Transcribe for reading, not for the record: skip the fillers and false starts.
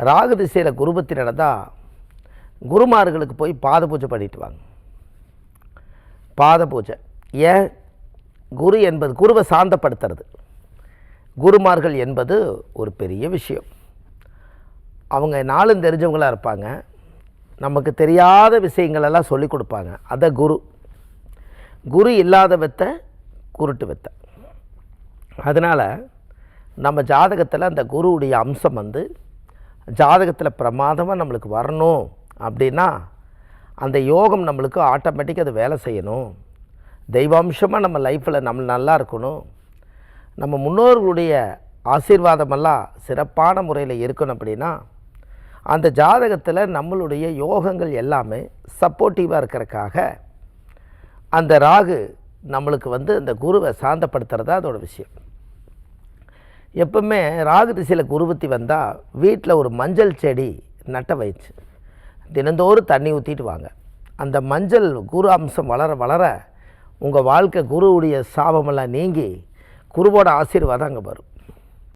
ராகு திசையில் குருபத்தி நடந்தால் குருமார்களுக்கு போய் பாத பூஜை பண்ணிட்டு வாங்க. பாத பூஜை ஏன்? குரு என்பது குருவை சாந்தப்படுத்துறது. குருமார்கள் என்பது ஒரு பெரிய விஷயம். அவங்க நாளும் தெரிஞ்சவங்களாக இருப்பாங்க. நமக்கு தெரியாத விஷயங்களெல்லாம் சொல்லி கொடுப்பாங்க. அதை குரு. குரு இல்லாத வெத்த குருட்டு வெத்த. அதனால் நம்ம ஜாதகத்தில் அந்த குருவுடைய அம்சம் ஜாதகத்தில் பிரமாதமாக நம்மளுக்கு வரணும் அப்படின்னா அந்த யோகம் நம்மளுக்கு ஆட்டோமேட்டிக்காக அது வேலை செய்யணும். தெய்வாம்சமாக நம்ம லைஃப்பில் நம்ம நல்லா இருக்கணும். நம்ம முன்னோர்களுடைய ஆசீர்வாதமெல்லாம் சிறப்பான முறையில் இருக்கணும். அப்படின்னா அந்த ஜாதகத்தில் நம்மளுடைய யோகங்கள் எல்லாமே சப்போர்ட்டிவாக இருக்கிறதுக்காக அந்த ராகு நம்மளுக்கு அந்த குருவை சாந்தப்படுத்துகிறதா அதோட விஷயம். எப்பவுமே ராகு திசையில் குருபத்தி வந்தால் வீட்டில் ஒரு மஞ்சள் செடி நட்ட வச்சு தினந்தோறும் தண்ணி ஊற்றிட்டு வாங்க. அந்த மஞ்சள் குரு அம்சம் வளர வளர உங்கள் வாழ்க்கை குருவுடைய சாபமெல்லாம் நீங்கி குருவோட ஆசீர்வாதம் அங்கே வரும்.